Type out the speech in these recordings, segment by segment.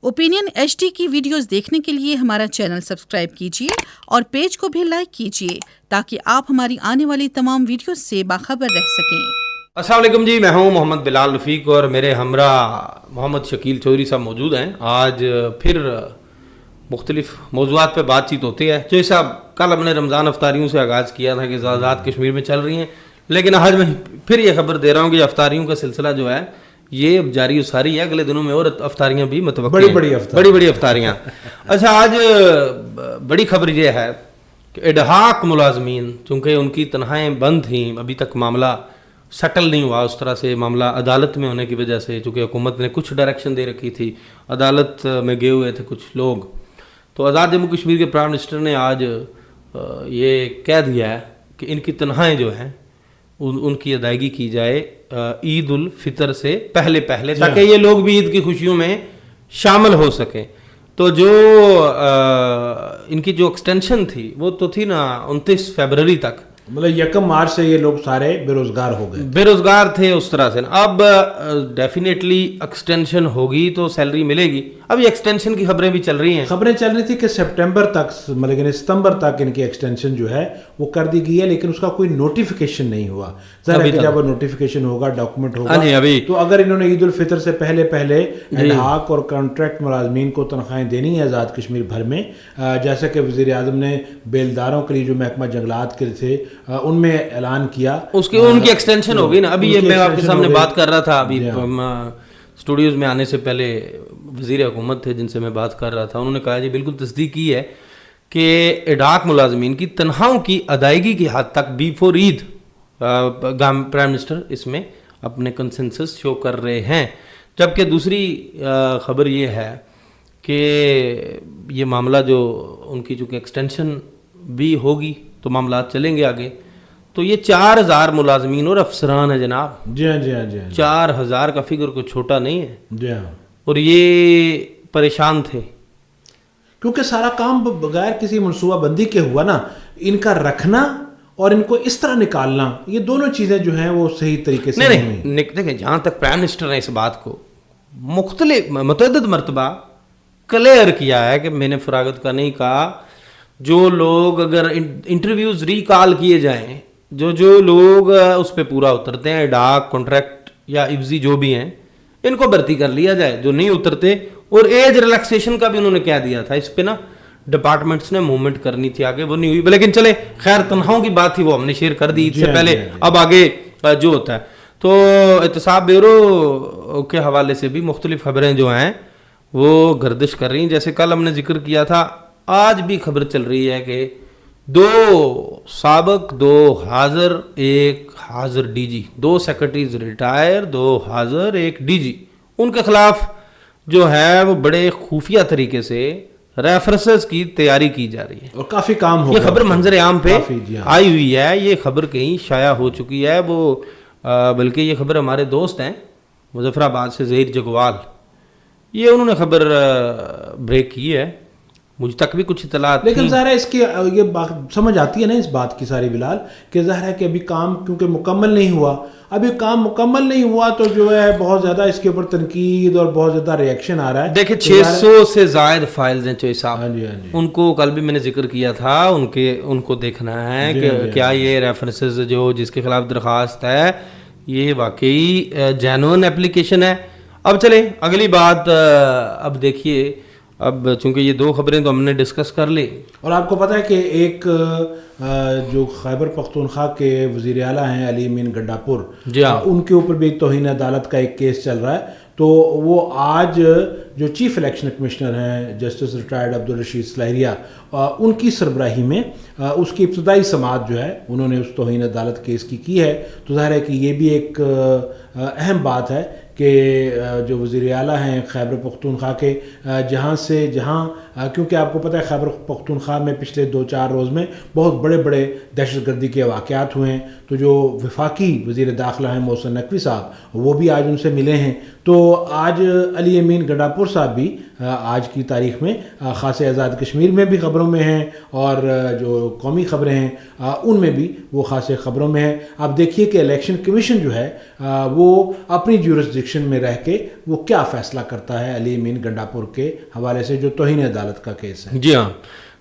Opinion HD की videos देखने के लिए हमारा चैनल सब्सक्राइब कीजिए और पेज को भी लाइक कीजिए ताकि आप हमारी आने वाली तमाम वीडियोस से बाखबर रह सकें। अस्सलाम वालेकुम जी, मैं हूं मोहम्मद बिलाल रफ़ीक और मेरे हमरा मोहम्मद शकील चौधरी साहब मौजूद हैं। आज फिर मुख्तलिफ मौज़ूआत पर बातचीत होती है। चौधरी साहब, कल हमने रमज़ान अफ्तारियों से आगाज़ किया था कि ज़्यादात कश्मीर में चल रही हैं, लेकिन आज मैं फिर ये खबर दे रहा हूँ कि अफ्तारियों का सिलसिला जो है ये अब जारी सारी है। अगले दिनों में और अफ्तारियाँ भी बड़ी बड़ी अफ्तारियाँ। अच्छा, आज बड़ी खबर ये है कि इडहाक मुलाजमीन, चूँकि उनकी तनख्वाहें बंद थीं, अभी तक मामला सेटल नहीं हुआ उस तरह से, मामला अदालत में होने की वजह से, चूँकि हुकूमत ने कुछ डायरेक्शन दे रखी थी, अदालत में गए हुए थे कुछ लोग, तो आज़ाद जम्मू कश्मीर के प्राइम मिनिस्टर ने आज ये कह दिया है कि इनकी तनख्वाहें जो हैं उनकी अदायगी की जाए ईद उल फितर से पहले ताकि ये लोग भी ईद की खुशियों में शामिल हो सकें। तो जो इनकी जो एक्सटेंशन थी वो तो थी ना 29 फरवरी तक, मतलब 1 मार्च से ये लोग सारे बेरोजगार हो गए, बेरोजगार थे उस तरह से। अब डेफिनेटली एक्सटेंशन होगी तो सैलरी मिलेगी। अब ये एक्सटेंशन की खबरें भी चल रही हैं, खबरें चल रही थी कि सितंबर तक, मतलब सितंबर तक इनकी एक्सटेंशन जो है वो कर दी गई है, लेकिन उसका कोई नोटिफिकेशन नहीं हुआ। जब नोटिफिकेशन होगा, डॉक्यूमेंट होगा, अभी तो अगर इन्होंने ईद उल फितर से पहले इल्हाक और कॉन्ट्रैक्ट मुलाजमीन को तनख्वाहें देनी है आज़ाद कश्मीर भर में, जैसा कि वज़ीर आज़म ने बेलदारों के लिए जो महकमा जंगलात के थे उनमें ऐलान किया, उनकी एक्सटेंशन होगी ना। अभी ये मैं आपके सामने बात कर रहा था, अभी स्टूडियोज़ में आने से पहले वज़ीर हुकूमत थे जिनसे मैं बात कर रहा था, उन्होंने कहा जी बिल्कुल तस्दीक की है कि इडाक मुलाजमीन की तनख्वाहों की अदायगी की हद तक बिफोर ईद प्राइम मिनिस्टर इसमें अपने कंसेंसस शो कर रहे हैं। जबकि दूसरी खबर ये है कि ये मामला जो उनकी चूँकि एक्सटेंशन भी होगी तो मामला चलेंगे आगे, तो ये 4000 मुलाजमीन और अफसरान है जनाब। जी हाँ, जी हाँ, जी हाँ। 4000 का फिगर कोई छोटा नहीं है। जी हाँ। और ये परेशान थे क्योंकि सारा काम बगैर किसी मनसूबाबंदी के हुआ ना, इनका रखना और इनको इस तरह निकालना, ये दोनों चीज़ें जो हैं वो सही तरीके से नहीं। देखें, जहाँ तक प्राइम मिनिस्टर ने इस बात को मुतअद्दिद मरतबा क्लियर किया है कि मैंने फरागत का नहीं कहा। जो लोग अगर इंटरव्यूज रिकॉल किए जाएं, जो लोग उस पर पूरा उतरते हैं, डाक कॉन्ट्रैक्ट या इफ्जी जो भी हैं, इनको भर्ती कर लिया जाए, जो नहीं उतरते। और एज रिलैक्सेशन का भी उन्होंने क्या दिया था, इस पे ना डिपार्टमेंट्स ने मूवमेंट करनी थी आगे, वो नहीं हुई। लेकिन चले, खैर तनख्वाहों की बात थी वो हमने शेयर कर दी इससे पहले। अब आगे जो होता है, तो एहतसाब ब्यूरो के हवाले से भी मुख्तलिफ खबरें जो हैं वो गर्दिश कर रही हैं। जैसे कल हमने जिक्र किया था, आज भी खबर चल रही है कि 2 साबक, 2 हाजिर, 1 हाजिर डीजी, 2 सेक्रेटरीज रिटायर, 2 हाजिर, 1 डीजी, उनके खिलाफ जो है वो बड़े खुफिया तरीके से रेफरेंसेस की तैयारी की जा रही है और काफ़ी काम हो। ये खबर मंजर आम पे आई हुई है, ये खबर कहीं शाया हो चुकी है वो, बल्कि ये खबर हमारे दोस्त हैं मुजफ्फराबाद से ज़हीर जगवाल, ये उन्होंने खबर ब्रेक की है। मुझ तक भी कुछ इतलात, लेकिन ज़ाहिर है इसकी ये बात समझ आती है ना इस बात की सारी बिलाल, कि ज़ाहिर है कि अभी काम क्योंकि मुकम्मल नहीं हुआ, अभी काम मुकम्मल नहीं हुआ तो जो है बहुत ज़्यादा इसके ऊपर तनकीद और बहुत ज़्यादा रिएक्शन आ रहा है। देखिए, 600 से ज़ायद फाइल्स हैं चौधरी साहब। हाँ जी, हाँ जी। उनको कल भी मैंने जिक्र किया था, उनको देखना है कि क्या ये रेफरेंसेस जो जिसके खिलाफ दरख्वास्त है ये वाकई जेन्युइन एप्लीकेशन है। अब चले अगली बात, अब देखिए, अब चूंकि ये 2 खबरें तो हमने डिस्कस कर ली, और आपको पता है कि एक जो खैबर पख्तूनख्वा के वज़ीर आला हैं अली अमीन गड्डापुर, उनके ऊपर भी तौहीन अदालत का एक केस चल रहा है। तो वो आज जो चीफ इलेक्शन कमिश्नर हैं जस्टिस रिटायर्ड अब्दुल रशीद सलाहिया, उनकी सरबराही में उसकी इब्तदाई समाअत जो है उन्होंने उस तौहीन अदालत केस की है। तो ज़ाहिर है कि ये भी एक अहम बात है कि जो वज़ीर आला हैं खैबर पख्तूनख्वा के, जहाँ क्योंकि आपको पता है खैबर पख्तूनख्वा में पिछले 2-4 रोज़ में बहुत बड़े बड़े दहशत गर्दी के वाक़यात हुए हैं, तो जो वफाकी वज़ीर दाखिला हैं मोहसिन नकवी साहब, वो भी आज उनसे मिले हैं। तो आज अली अमीन गंडापुर साहब भी आज की तारीख़ में ख़ासे आज़ाद कश्मीर में भी ख़बरों में हैं, और जो कौमी ख़बरें हैं उनमें भी वो ख़ासे ख़बरों में हैं। आप देखिए कि इलेक्शन कमीशन जो है वो अपनी ज्यूरिसडिक्शन में रह के वो क्या फ़ैसला करता है अली अमीन गंडापुर के हवाले से, जो तौहीन अदालत का केस है। जी हाँ,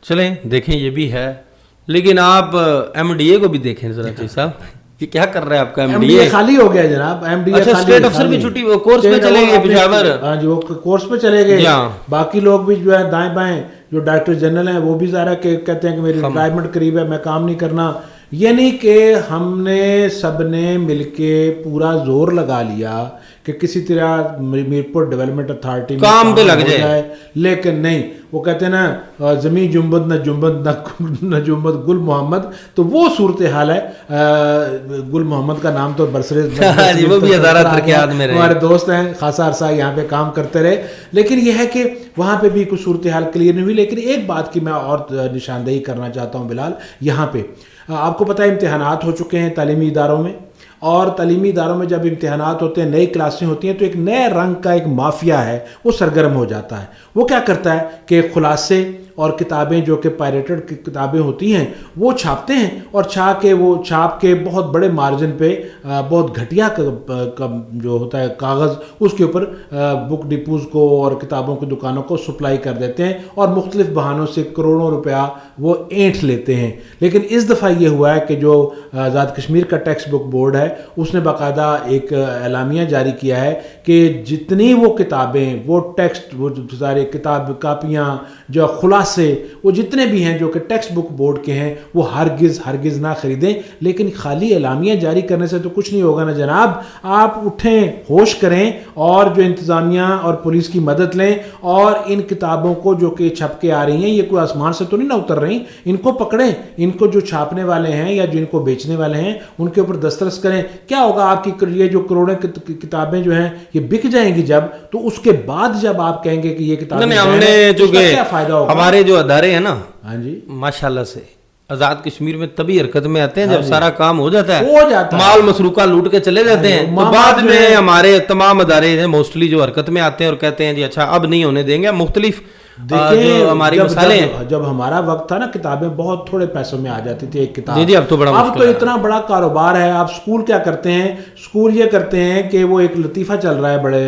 चलें देखें, ये भी है। लेकिन आप MDA को भी देखें जरा जी साहब, ये क्या कर रहा है आपका MDA? खाली हो गया जनाब, MDA अच्छा, स्टेट अफसर भी छुट्टी कोर्स पे चले गए पेशावर। हाँ जी, वो कोर्स पे चले गए। बाकी लोग भी जो है दाएं बाएं, जो डायरेक्टर जनरल हैं वो भी ज़रा कहते हैं कि मेरी रिटायरमेंट करीब है, मैं काम नहीं करना। ये नहीं कि हमने सबने मिलके पूरा जोर लगा लिया कि किसी तरह मीरपुर डेवलपमेंट अथॉरिटी में काम पे लग जाए, लेकिन नहीं, वो कहते हैं ना ज़मीं जुम्बद न जुम्बद गुल मोहम्मद, तो वो सूरत हाल है। गुल मोहम्मद का नाम तो बरसरे वो भी हमारे दोस्त हैं, खासा अरसा यहाँ पे काम करते रहे, लेकिन यह है कि वहाँ पे भी कुछ सूरत हाल क्लियर नहीं हुई। लेकिन एक बात की मैं और निशानदेही करना चाहता हूँ बिलाल, यहाँ पे आपको पता है इम्तिहानात हो चुके हैं तालीमी इदारों में, और तालीमी इदारों में जब इम्तिहानात होते हैं, नई क्लासें होती हैं, तो एक नए रंग का एक माफिया है वो सरगर्म हो जाता है। वो क्या करता है कि खुलासे और किताबें जो कि पायरेटेड किताबें होती हैं वो छापते हैं, और छाप के बहुत बड़े मार्जिन पे बहुत घटिया जो होता है कागज़ उसके ऊपर बुक डिपोज़ को और किताबों की दुकानों को सप्लाई कर देते हैं, और मुख्तलिफ बहानों से करोड़ों रुपया वो ऐंठ लेते हैं। लेकिन इस दफ़ा ये हुआ है कि जो आज़ाद कश्मीर का टेक्स्ट बुक बोर्ड है उसने बाकायदा एक एलामिया जारी किया है कि जितनी वो किताबें, वो टेक्स्ट, वो सारे किताब कापियाँ, जो खुलासे, वो जितने भी हैं जो कि टेक्स्ट बुक बोर्ड के हैं, वो हरगिज़ ना ख़रीदें। लेकिन खाली एलामिया जारी करने से तो कुछ नहीं होगा ना जनाब। आप उठें, होश करें, और जो इंतज़ामिया और पुलिस की मदद लें, और इन किताबों को जो कि छप के आ रही हैं, ये कोई आसमान से तो नहीं ना उतर रही, इनको पकड़ें, इनको जो छापने वाले हैं या जो इनको बेचने वाले हैं उनके ऊपर दस्तरस करें। क्या होगा, आपकी ये जो करोड़ों किताबें जो हैं ये बिक जाएंगी जब, तो उसके बाद जब आप कहेंगे कि ये किताबें हमने जो क्या फायदा होगा। हमारे जो अदारे हैं ना, हाँ जी, माशाल्लाह से आजाद कश्मीर में तभी हरकत में आते हैं जब सारा काम हो जाता है, माल मसरूका लूट के चले जाते हैं, तो बाद में हमारे तमाम अदारे मोस्टली जो हरकत में आते हैं और कहते हैं जी अच्छा अब नहीं होने देंगे। मुख्तलिफ देखिए हमारी मिसालें, जब हमारा वक्त था ना, किताबें बहुत थोड़े पैसों में आ जाती थी एक किताब। जी, अब तो बड़ा अब तो इतना बड़ा कारोबार है। आप स्कूल क्या करते हैं, स्कूल ये करते हैं कि वो एक लतीफ़ा चल रहा है बड़े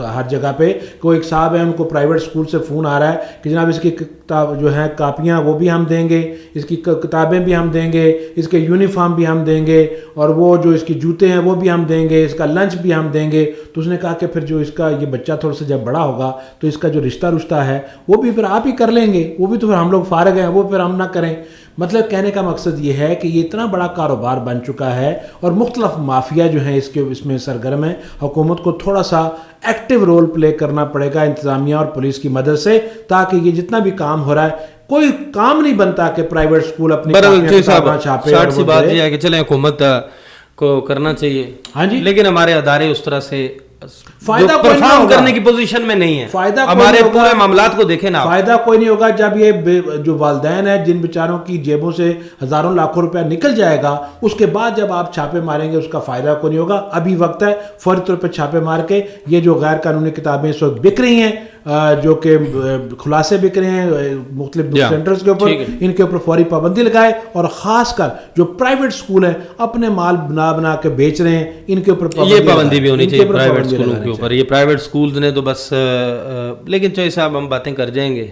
हर जगह पे, कोई एक साहब है उनको प्राइवेट स्कूल से फ़ोन आ रहा है कि जनाब इसकी किताब जो है कापियाँ वो भी हम देंगे, इसकी किताबें भी हम देंगे, इसके यूनिफॉर्म भी हम देंगे, और वो जो इसके जूते हैं वो भी हम देंगे, इसका लंच भी हम देंगे। तो उसने कहा कि फिर जो इसका ये बच्चा थोड़ा सा जब बड़ा होगा तो इसका जो रिश्ता है वो भी फिर आप ही कर लेंगे, वो भी तो फिर हम लोग फारग हैं, वो फिर हम ना करें। मतलब कहने का मकसद ये है कि ये इतना बड़ा कारोबार बन चुका है, और मुख्तलिफ माफिया जो हैं इसमें सरगर्म है। हुकूमत को थोड़ा सा एक्टिव रोल प्ले करना पड़ेगा इंतज़ामिया और पुलिस की मदद से, ताकि ये जितना भी काम हो रहा है, कोई काम नहीं बनता कि प्राइवेट स्कूल अपनी छापे। सी बात यह है कि चले हुकूमत को करना चाहिए, हाँ जी, लेकिन हमारे अदारे उस तरह से फायदा परफॉर्म करने की पोजीशन में नहीं है। फायदा हमारे पूरे मामलात को देखें ना, फायदा कोई नहीं होगा जब ये जो वालिदैन है जिन बेचारों की जेबों से हजारों लाखों रुपया निकल जाएगा, उसके बाद जब आप छापे मारेंगे उसका फायदा कोई नहीं होगा। अभी वक्त है फौरी तौर पर छापे मार के ये जो गैर कानूनी किताबें इस वक्त बिक रही हैं, जो कि खुलासे बिक रहे हैं मुख्तलिफ बुक सेंटर्स के ऊपर, इनके ऊपर फौरी पाबंदी लगाए, और खासकर जो प्राइवेट स्कूल हैं अपने माल बना के बेच रहे हैं, इनके ऊपर ये पाबंदी भी होनी चाहिए प्राइवेट स्कूलों के ऊपर। ये प्राइवेट स्कूल्स ने तो बस लेकिन चाहे साहब हम बातें कर जाएंगे,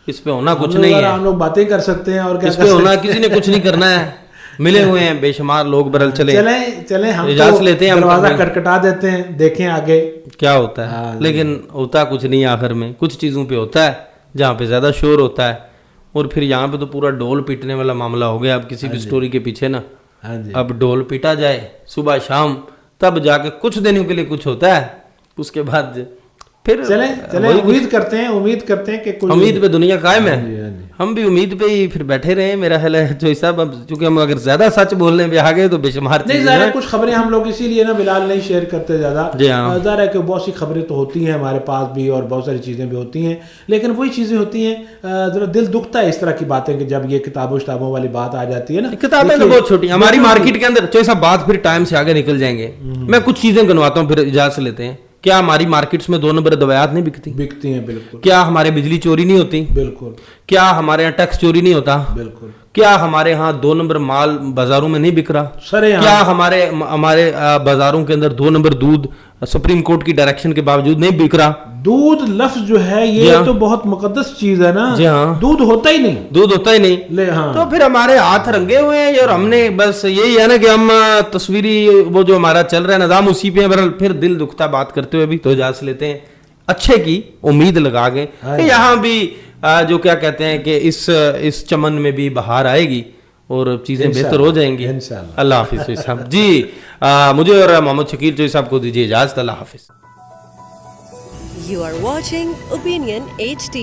इस पे होना कुछ नहीं है, हम लोग बातें कर सकते हैं, और क्या इस पे होना किसी ने कुछ नहीं करना है। मिले हुए हैं बेशुमार लोग, बरल चले हम इजाजत लेते हैं, दरवाजा खटखटा देते हैं, देखें आगे क्या होता है। लेकिन होता कुछ नहीं आखिर में। कुछ चीज़ों पे होता है जहाँ पे ज़्यादा शोर होता है, और फिर यहाँ पे तो पूरा डोल पीटने वाला मामला हो गया। अब किसी भी स्टोरी के पीछे ना अब डोल पीटा जाए सुबह शाम, तब जाके कुछ दिनों के लिए कुछ होता है, उसके बाद پھر چلیں امید کرتے ہیں کہ کوئی امید پہ دنیا قائم ہے. ہم بھی امید پہ ہی پھر بیٹھے رہے. میرا خیال ہے جو صاحب چونکہ ہم اگر زیادہ سچ بولنے پہ آ گئے تو بے شمار نہیں ظاہر ہے کچھ خبریں ہم لوگ اسی لیے نا بلال نہیں شیئر کرتے زیادہ. ظاہر ہے کہ بہت سی خبریں تو ہوتی ہیں ہمارے پاس بھی اور بہت ساری چیزیں بھی ہوتی ہیں, لیکن وہی چیزیں ہوتی ہیں ذرا دل دکھتا ہے اس طرح کی باتیں کہ جب یہ کتابوں والی بات آ جاتی ہے نا. کتابیں تو بہت چھوٹی ہماری مارکیٹ کے اندر. جو صاحب بات پھر ٹائم سے آگے نکل جائیں گے. میں کچھ چیزیں گنواتا ہوں پھر اجازت لیتے ہیں. کیا ہماری مارکیٹس میں 2 نمبر دوائیات نہیں بکتی ہیں؟ بالکل. کیا ہمارے بجلی چوری نہیں ہوتی؟ بالکل. کیا ہمارے یہاں ٹیکس چوری نہیں ہوتا؟ بالکل. کیا ہمارے ہاں 2 نمبر مال بازاروں میں نہیں بک رہا؟ کیا ہمارے بازاروں کے اندر 2 نمبر دودھ سپریم کورٹ کی ڈائریکشن کے باوجود نہیں بک رہا؟ دودھ لفظ جو ہے یہ تو بہت مقدس چیز ہے نا. جی ہاں, دودھ ہوتا ہی نہیں. تو پھر ہمارے ہاتھ رنگے ہوئے ہیں اور ہم نے بس یہی ہے نا کہ ہم تصویری وہ جو ہمارا چل رہا ہے نظام اسی پہ ہے. پھر دل دکھتا بات کرتے ہوئے بھی تو اجازت لیتے ہیں اچھے کی امید لگا گئے کہ یہاں بھی جو کیا کہتے ہیں کہ اس چمن میں بھی بہار آئے گی اور چیزیں بہتر ہو جائیں گی. اللہ حافظ چوئی صاحب. جی مجھے اور محمد شکیل چوئی صاحب کو دیجیے اجازت. اللہ حافظ. You are watching Opinion HD.